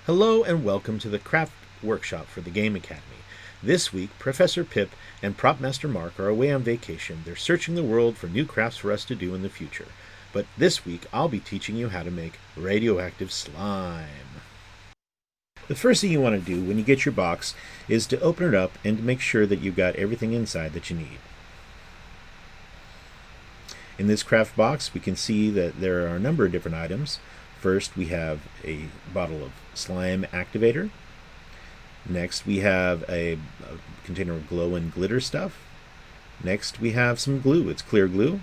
Hello and welcome to the craft workshop for the Game Academy. This week, Professor Pip and Prop Master Mark are away on vacation. They're searching the world for new crafts for us to do in the future. But this week, I'll be teaching you how to make radioactive slime. The first thing you want to do when you get your box is to open it up and to make sure that you've got everything inside that you need. In this craft box, we can see that there are a number of different items. First, we have a bottle of slime activator. Next, we have a container of glow and glitter stuff. Next, we have some glue. It's clear glue.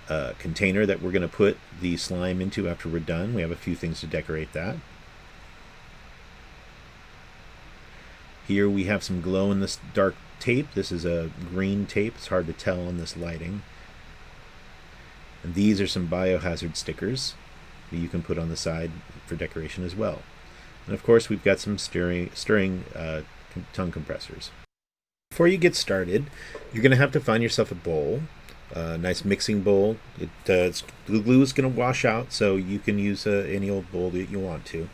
A container that we're going to put the slime into after we're done. We have a few things to decorate that. Here we have some glow in this dark tape. This is a green tape. It's hard to tell in this lighting. And these are some biohazard stickers that you can put on the side for decoration as well. And of course, we've got some stirring tongue compressors. Before you get started, you're going to have to find yourself a bowl, a nice mixing bowl. The glue is going to wash out, so you can use any old bowl that you want to.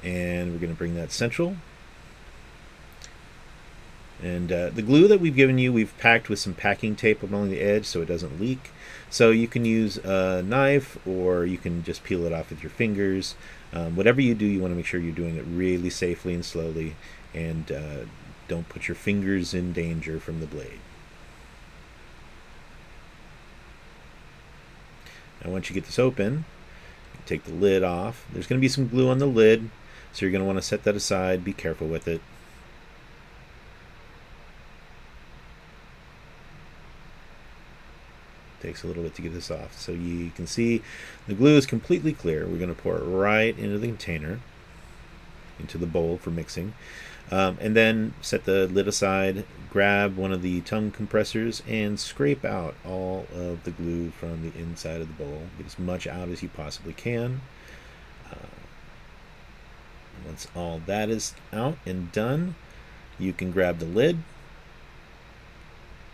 And we're going to bring that central. And the glue that we've given you, we've packed with some packing tape along the edge so it doesn't leak. So you can use a knife or you can just peel it off with your fingers. Whatever you do, you want to make sure you're doing it really safely and slowly, and don't put your fingers in danger from the blade. Now once you get this open, take the lid off. There's going to be some glue on the lid, so you're going to want to set that aside. Be careful with it. Takes a little bit to get this off. So you can see the glue is completely clear. We're going to pour it right into the container, into the bowl for mixing. And then set the lid aside, grab one of the tongue compressors and scrape out all of the glue from the inside of the bowl. Get as much out as you possibly can. Once all that is out and done, you can grab the lid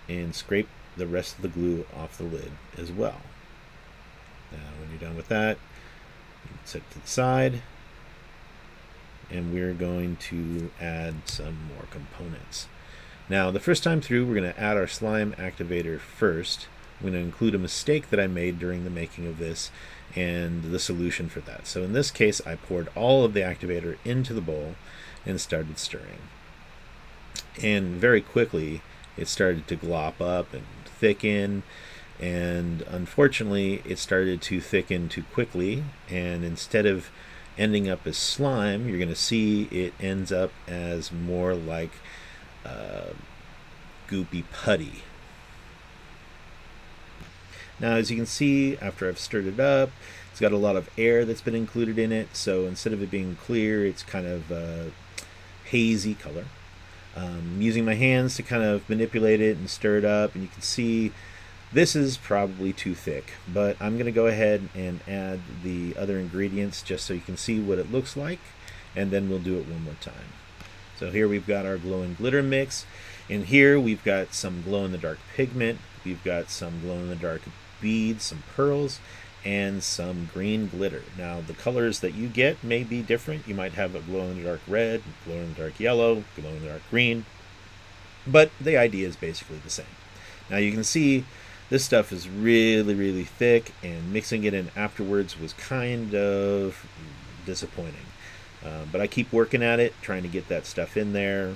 and scrape the rest of the glue off the lid as well. Now when you're done with that, you can set it to the side, and we're going to add some more components. Now the first time through, we're going to add our slime activator first. I'm going to include a mistake that I made during the making of this and the solution for that. So in this case, I poured all of the activator into the bowl and started stirring. And very quickly, it started to glop up and thicken, and unfortunately it started to thicken too quickly, and instead of ending up as slime, you're going to see it ends up as more like goopy putty. Now as you can see, after I've stirred it up, it's got a lot of air that's been included in it, so instead of it being clear, it's kind of a hazy color. Using my hands to kind of manipulate it and stir it up, and you can see this is probably too thick, but I'm going to go ahead and add the other ingredients just so you can see what it looks like, and then we'll do it one more time. So here we've got our glow and glitter mix, and here we've got some glow in the dark pigment, we've got some glow in the dark beads, some pearls, and some green glitter. Now the colors that you get may be different. You might have a glow in the dark red, glow in the dark yellow, glow in the dark green, but the idea is basically the same. Now you can see this stuff is really thick, and mixing it in afterwards was kind of disappointing. But I keep working at it, trying to get that stuff in there.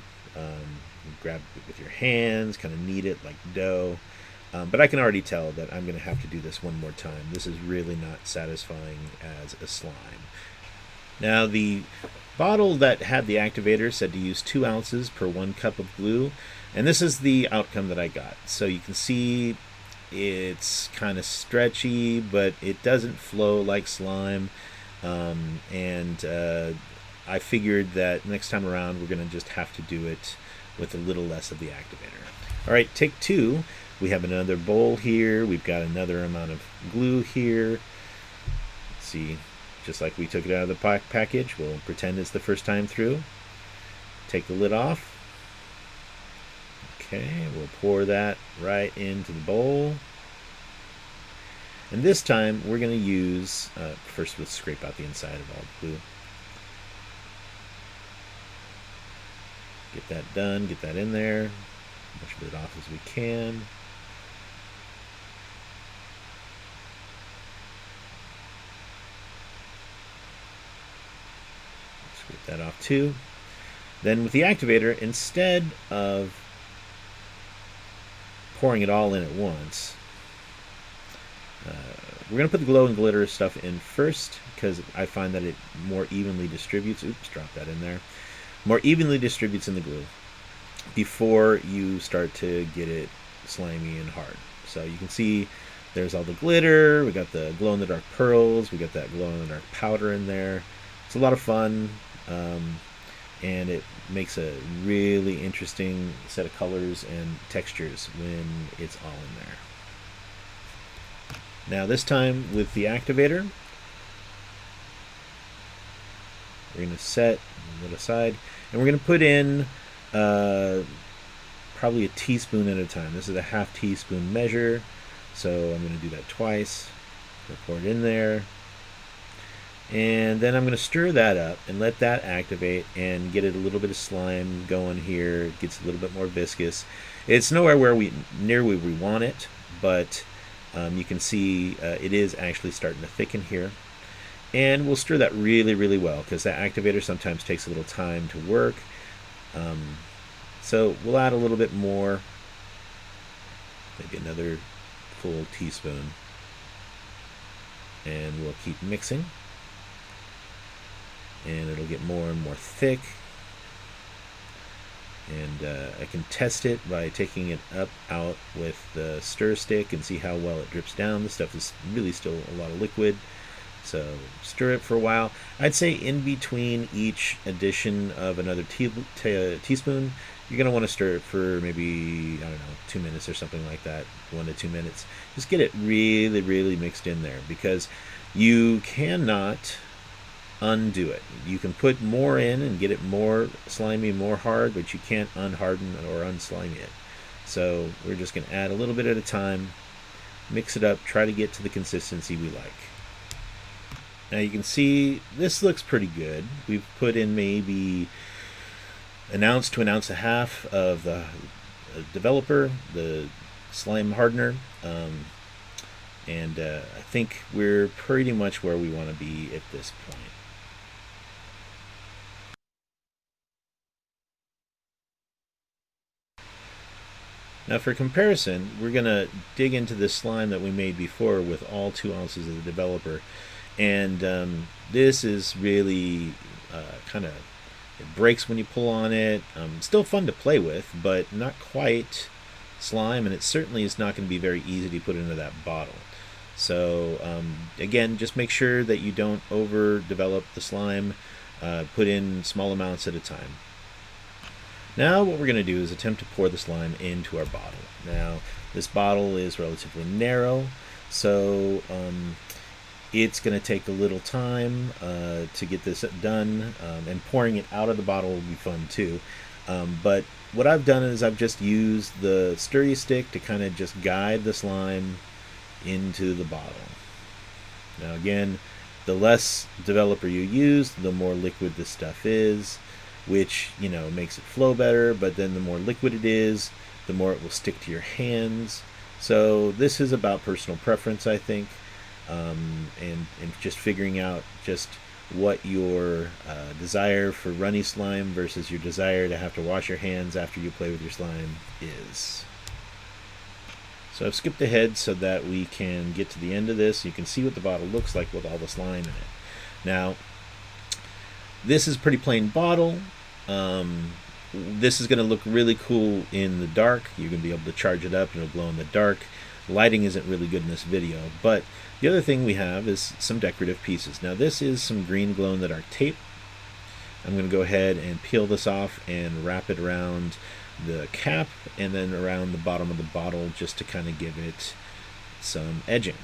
Grab it with your hands, kind of knead it like dough. But I can already tell that I'm going to have to do this one more time. This is really not satisfying as a slime. Now the bottle that had the activator said to use 2 ounces per 1 cup of glue, and this is the outcome that I got. So you can see it's kind of stretchy, but it doesn't flow like slime. I figured that next time around we're going to just have to do it with a little less of the activator. All right, take 2. We have another bowl here. We've got another amount of glue here. Let's see, just like we took it out of the package, we'll pretend it's the first time through. Take the lid off. Okay, we'll pour that right into the bowl. And this time we're going to use, first let's scrape out the inside of all the glue. Get that done, get that in there, as much of it off as we can. Scrape that off too. Then with the activator, instead of pouring it all in at once, we're going to put the glow and glitter stuff in first because I find that it more evenly distributes. Oops, drop that in there. More evenly distributes in the glue before you start to get it slimy and hard. So you can see there's all the glitter. We got the glow in the dark pearls. We got that glow in the dark powder in there. It's a lot of fun. And it makes a really interesting set of colors and textures when it's all in there. Now this time with the activator, we're going to set it aside, and we're going to put in probably a teaspoon at a time. This is a half teaspoon measure, so I'm going to do that twice. Pour it in there, and then I'm going to stir that up and let that activate and get it a little bit of slime going here. It gets a little bit more viscous. It's nowhere near where we want it, but you can see it is actually starting to thicken here. And we'll stir that really, really well because that activator sometimes takes a little time to work. So we'll add a little bit more, maybe another full teaspoon, and we'll keep mixing. And it'll get more and more thick. And I can test it by taking it out with the stir stick and see how well it drips down. The stuff is really still a lot of liquid. So stir it for a while. I'd say in between each addition of another teaspoon, you're going to want to stir it for maybe, I don't know, 2 minutes or something like that, 1 to 2 minutes. Just get it really, really mixed in there because you cannot undo it. You can put more in and get it more slimy, more hard, but you can't unharden or unslimy it. So we're just going to add a little bit at a time, mix it up, try to get to the consistency we like. Now you can see this looks pretty good. We've put in maybe an ounce to an ounce and a half of the developer, the slime hardener, and I think we're pretty much where we want to be at this point. Now for comparison, we're going to dig into this slime that we made before with all 2 ounces of the developer. And this is really kind of, it breaks when you pull on it. Still fun to play with, but not quite slime, and it certainly is not going to be very easy to put into that bottle. So again, just make sure that you don't overdevelop the slime. Put in small amounts at a time. Now what we're going to do is attempt to pour the slime into our bottle. Now this bottle is relatively narrow, so it's going to take a little time to get this done, and pouring it out of the bottle will be fun too. But what I've done is I've just used the stirry stick to kind of just guide the slime into the bottle. Now again, the less developer you use, the more liquid this stuff is, which, you know, makes it flow better, but then the more liquid it is, the more it will stick to your hands. So this is about personal preference, I think, and just figuring out just what your desire for runny slime versus your desire to have to wash your hands after you play with your slime is. So I've skipped ahead so that we can get to the end of this. You can see what the bottle looks like with all the slime in it. Now, this is a pretty plain bottle. This is going to look really cool in the dark. You're going to be able to charge it up and it'll glow in the dark. Lighting isn't really good in this video, but the other thing we have is some decorative pieces. Now this is some green glow in the dark tape. I'm going to go ahead and peel this off and wrap it around the cap and then around the bottom of the bottle just to kind of give it some edging.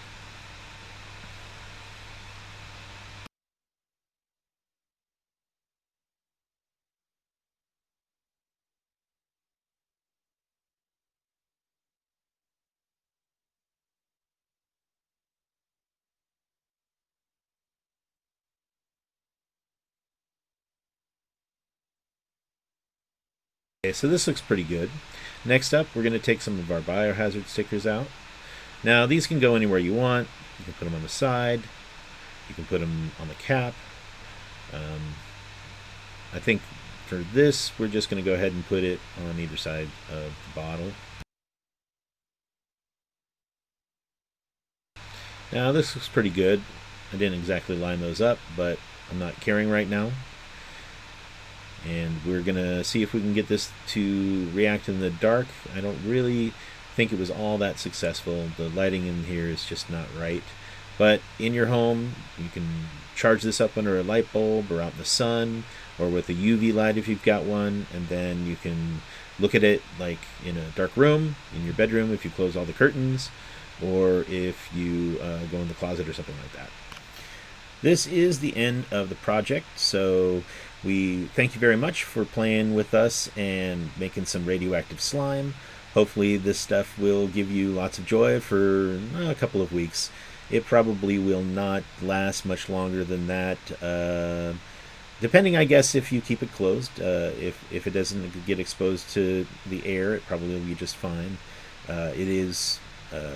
Okay, so this looks pretty good. Next up, we're going to take some of our biohazard stickers out. Now, these can go anywhere you want. You can put them on the side. You can put them on the cap. I think for this, we're just going to go ahead and put it on either side of the bottle. Now, this looks pretty good. I didn't exactly line those up, but I'm not caring right now. And we're going to see if we can get this to react in the dark. I don't really think it was all that successful. The lighting in here is just not right. But in your home, you can charge this up under a light bulb or out in the sun or with a UV light if you've got one, and then you can look at it like in a dark room, in your bedroom if you close all the curtains, or if you go in the closet or something like that. This is the end of the project, so we thank you very much for playing with us and making some radioactive slime. Hopefully this stuff will give you lots of joy for a couple of weeks. It probably will not last much longer than that, depending, I guess, if you keep it closed. If it doesn't get exposed to the air, it probably will be just fine. It is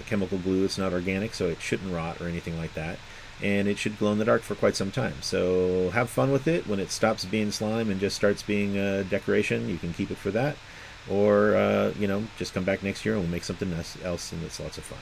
chemical glue. It's not organic, so it shouldn't rot or anything like that. And it should glow in the dark for quite some time. So have fun with it. When it stops being slime and just starts being a decoration, you can keep it for that. Or, just come back next year and we'll make something else, and it's lots of fun.